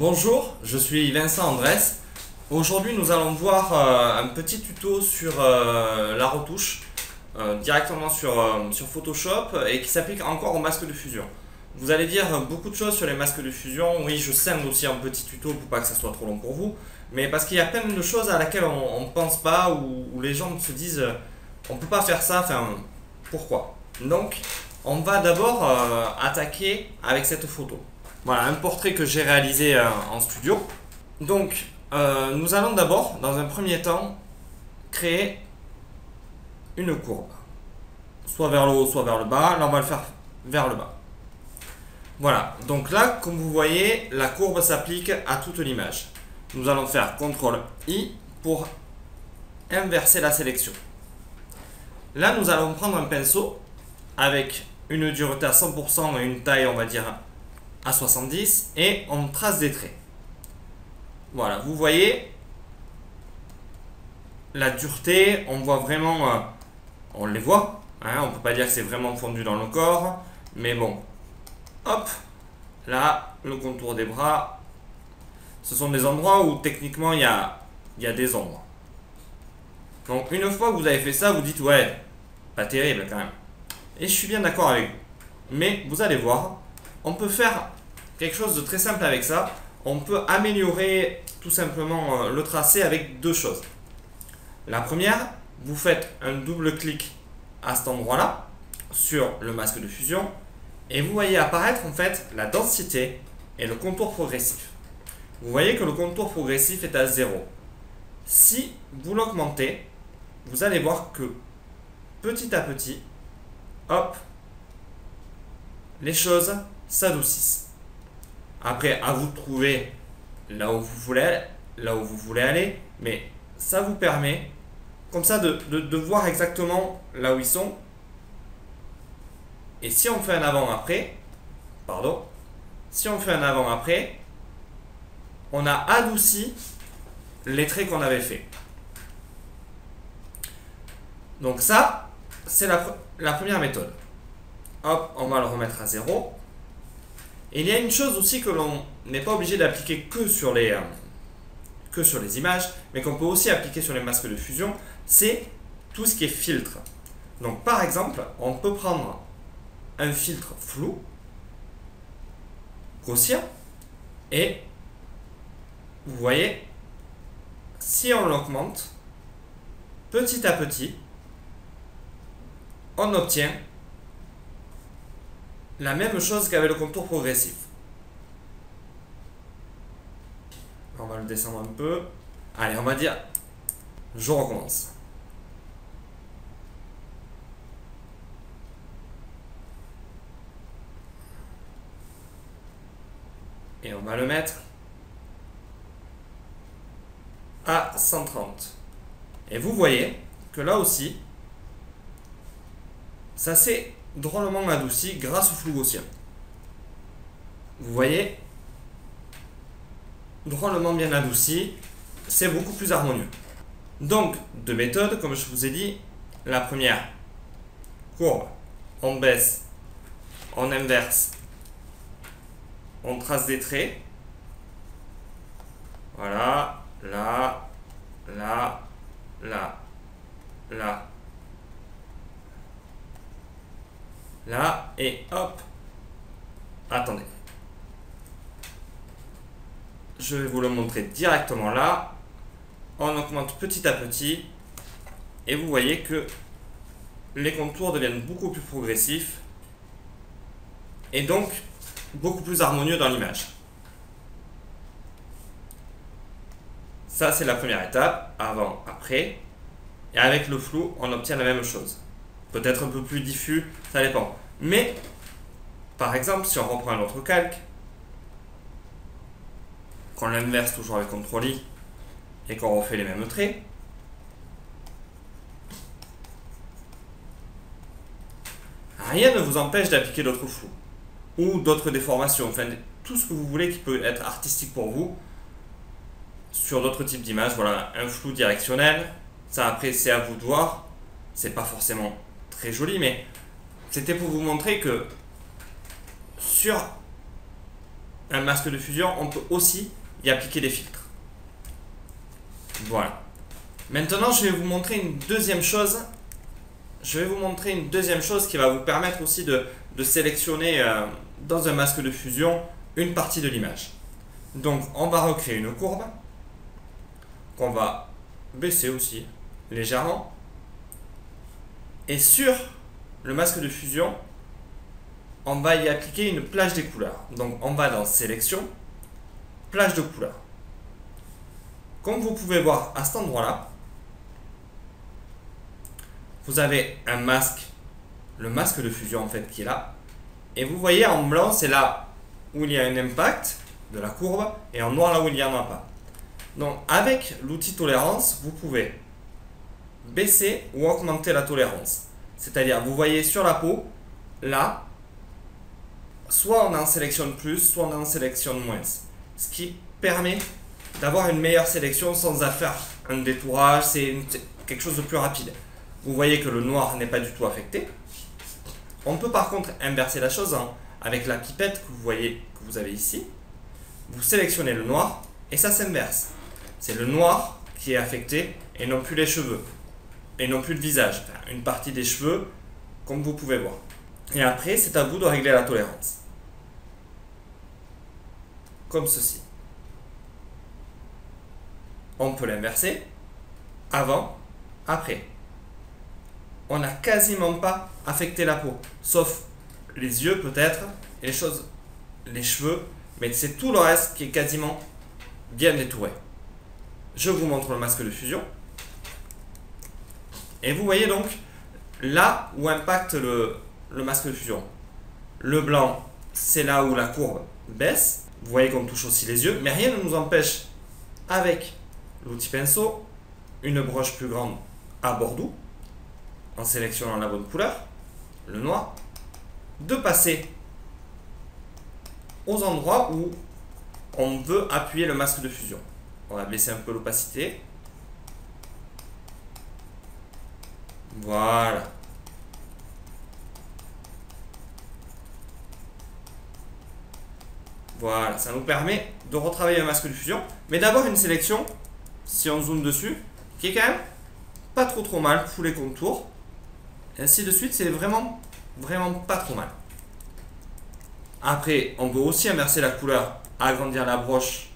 Bonjour, je suis Vincent Andrès. Aujourd'hui, nous allons voir un petit tuto sur la retouche directement sur Photoshop et qui s'applique encore aux masques de fusion. Vous allez dire beaucoup de choses sur les masques de fusion. Oui, je scinde aussi un petit tuto pour pas que ça soit trop long pour vous, mais parce qu'il y a plein de choses à laquelle on ne pense pas ou les gens se disent on peut pas faire ça, enfin pourquoi? Donc, on va d'abord attaquer avec cette photo. Voilà, un portrait que j'ai réalisé en studio. Donc, nous allons d'abord, dans un premier temps, créer une courbe. Soit vers le haut, soit vers le bas. Là, on va le faire vers le bas. Voilà, donc là, comme vous voyez, la courbe s'applique à toute l'image. Nous allons faire CTRL-I pour inverser la sélection. Là, nous allons prendre un pinceau avec une dureté à 100% et une taille, on va dire, à 70 et on trace des traits. Voilà, vous voyez la dureté, on voit vraiment, on les voit, hein, on peut pas dire que c'est vraiment fondu dans le corps, mais bon, hop, là, le contour des bras, ce sont des endroits où techniquement il y a des ombres. Donc une fois que vous avez fait ça, vous dites ouais, pas terrible quand même. Et je suis bien d'accord avec vous. Mais vous allez voir, on peut faire quelque chose de très simple avec ça. On peut améliorer tout simplement le tracé avec deux choses. La première, vous faites un double clic à cet endroit-là sur le masque de fusion et vous voyez apparaître en fait la densité et le contour progressif. Vous voyez que le contour progressif est à 0. Si vous l'augmentez, vous allez voir que petit à petit, hop, les choses s'adoucissent. Après, à vous de trouver là où vous voulez aller, mais ça vous permet comme ça de voir exactement là où ils sont. Et si on fait un avant-après, on a adouci les traits qu'on avait fait. Donc ça, c'est la première méthode. Hop, on va le remettre à 0. Et il y a une chose aussi que l'on n'est pas obligé d'appliquer que sur les images, mais qu'on peut aussi appliquer sur les masques de fusion, c'est tout ce qui est filtre. Donc par exemple, on peut prendre un filtre flou, grossir, et vous voyez, si on l'augmente, petit à petit, on obtient la même chose qu'avec le contour progressif. On va le descendre un peu. Allez, on va dire, je recommence. Et on va le mettre à 130. Et vous voyez que là aussi, ça s'est drôlement adouci grâce au flou gaussien. Vous voyez, drôlement bien adouci, c'est beaucoup plus harmonieux. Donc, deux méthodes, comme je vous ai dit. La première, courbe, on baisse, on inverse, on trace des traits. Voilà, là, là, là, là, là, et hop. Attendez. Je vais vous le montrer directement là. On augmente petit à petit. Et vous voyez que les contours deviennent beaucoup plus progressifs. Et donc, beaucoup plus harmonieux dans l'image. Ça, c'est la première étape. Avant, après. Et avec le flou, on obtient la même chose. Peut-être un peu plus diffus, ça dépend. Mais, par exemple, si on reprend un autre calque, qu'on l'inverse toujours avec CTRL-I et qu'on refait les mêmes traits, rien ne vous empêche d'appliquer d'autres flous ou d'autres déformations, enfin tout ce que vous voulez qui peut être artistique pour vous sur d'autres types d'images. Voilà, un flou directionnel, ça après c'est à vous de voir, c'est pas forcément très joli, mais c'était pour vous montrer que sur un masque de fusion, on peut aussi y appliquer des filtres. Voilà. Maintenant, je vais vous montrer une deuxième chose. Je vais vous montrer une deuxième chose qui va vous permettre aussi de sélectionner dans un masque de fusion une partie de l'image. Donc, on va recréer une courbe qu'on va baisser aussi légèrement. Et sur le masque de fusion, on va y appliquer une plage des couleurs. Donc, on va dans Sélection, plage de couleurs. Comme vous pouvez voir à cet endroit-là, vous avez un masque, le masque de fusion en fait qui est là. Et vous voyez en blanc, c'est là où il y a un impact de la courbe et en noir là où il n'y en a pas. Donc avec l'outil tolérance, vous pouvez baisser ou augmenter la tolérance. C'est-à-dire, vous voyez sur la peau, là, soit on en sélectionne plus, soit on en sélectionne moins. Ce qui permet d'avoir une meilleure sélection sans faire un détourage, c'est quelque chose de plus rapide. Vous voyez que le noir n'est pas du tout affecté. On peut par contre inverser la chose avec la pipette que vous voyez, que vous avez ici. Vous sélectionnez le noir et ça s'inverse. C'est le noir qui est affecté et non plus les cheveux. Et non plus le visage. Enfin, une partie des cheveux, comme vous pouvez voir. Et après, c'est à vous de régler la tolérance. Comme ceci. On peut l'inverser. Avant, après. On n'a quasiment pas affecté la peau. Sauf les yeux peut-être, et les cheveux. Mais c'est tout le reste qui est quasiment bien détouré. Je vous montre le masque de fusion. Et vous voyez donc là où impacte le masque de fusion. Le blanc, c'est là où la courbe baisse. Vous voyez qu'on touche aussi les yeux, mais rien ne nous empêche, avec l'outil pinceau, une broche plus grande à Bordeaux, en sélectionnant la bonne couleur, le noir, de passer aux endroits où on veut appuyer le masque de fusion. On va baisser un peu l'opacité. Voilà. Voilà, ça nous permet de retravailler le masque de fusion, mais d'avoir une sélection, si on zoome dessus, qui est quand même pas trop mal pour les contours. Et ainsi de suite, c'est vraiment pas trop mal. Après, on peut aussi inverser la couleur, agrandir la broche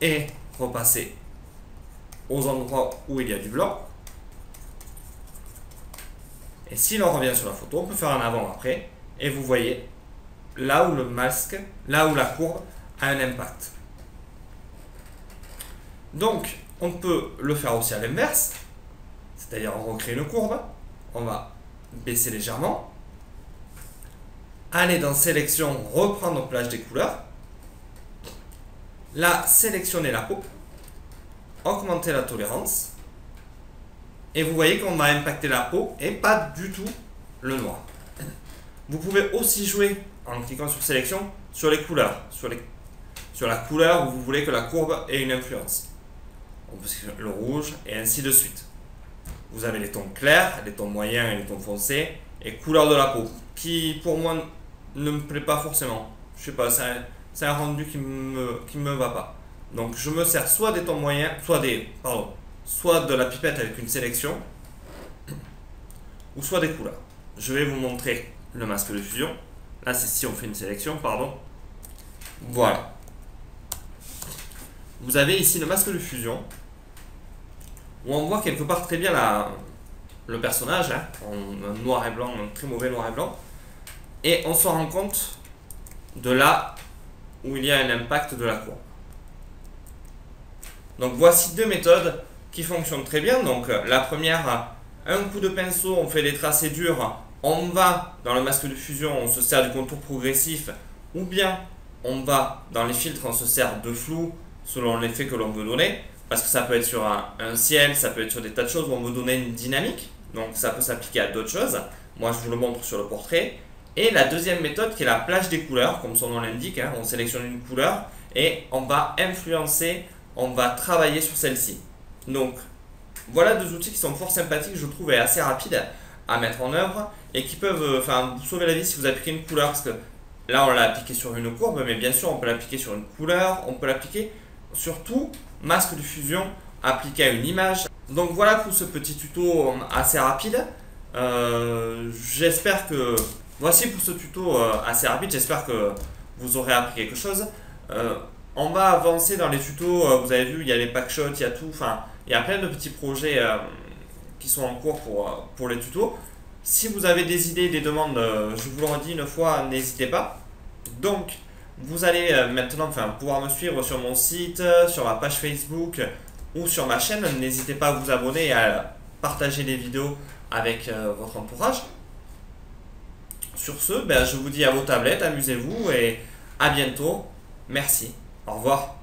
et repasser aux endroits où il y a du blanc. Et si l'on revient sur la photo, on peut faire un avant-après et vous voyez là où le masque, là où la courbe a un impact. Donc, on peut le faire aussi à l'inverse, c'est-à-dire on recrée une courbe, on va baisser légèrement, aller dans sélection, reprendre plage des couleurs, là sélectionner la peau, augmenter la tolérance, et vous voyez qu'on va impacter la peau et pas du tout le noir. Vous pouvez aussi jouer en cliquant sur sélection sur les couleurs, sur la couleur où vous voulez que la courbe ait une influence. On peut sélectionner le rouge et ainsi de suite. Vous avez les tons clairs, les tons moyens et les tons foncés et couleur de la peau qui pour moi ne me plaît pas forcément. Je sais pas, c'est un rendu qui me va pas. Donc je me sers soit des tons moyens, soit de la pipette avec une sélection ou soit des couleurs. Je vais vous montrer le masque de fusion. Là c'est si on fait une sélection, pardon. Voilà. Vous avez ici le masque de fusion où on voit quelque part très bien le personnage en noir et blanc, un très mauvais noir et blanc, et on se rend compte de là où il y a un impact de la courbe. Donc voici deux méthodes qui fonctionnent très bien. Donc la première, un coup de pinceau, on fait des tracés durs, on va dans le masque de fusion, on se sert du contour progressif, ou bien on va dans les filtres, on se sert de flou selon l'effet que l'on veut donner, parce que ça peut être sur un ciel, ça peut être sur des tas de choses où on veut donner une dynamique, donc ça peut s'appliquer à d'autres choses. Moi je vous le montre sur le portrait. Et la deuxième méthode qui est la plage des couleurs, comme son nom l'indique, on sélectionne une couleur et on va influencer, on va travailler sur celle-ci. Donc voilà deux outils qui sont fort sympathiques, je trouve, et assez rapides à mettre en œuvre et qui peuvent vous sauver la vie si vous appliquez une couleur, parce que Là, on l'a appliqué sur une courbe, mais bien sûr, on peut l'appliquer sur une couleur, on peut l'appliquer sur tout masque de fusion appliqué à une image. Donc voilà pour ce petit tuto assez rapide. J'espère que... Voici pour ce tuto assez rapide, j'espère que vous aurez appris quelque chose. On va avancer dans les tutos, vous avez vu, il y a les packshots, il y a tout, enfin, il y a plein de petits projets qui sont en cours pour les tutos. Si vous avez des idées, des demandes, je vous le redis une fois, n'hésitez pas. Donc, vous allez maintenant pouvoir me suivre sur mon site, sur ma page Facebook ou sur ma chaîne. N'hésitez pas à vous abonner et à partager les vidéos avec votre entourage. Sur ce, je vous dis à vos tablettes, amusez-vous et à bientôt. Merci. Au revoir.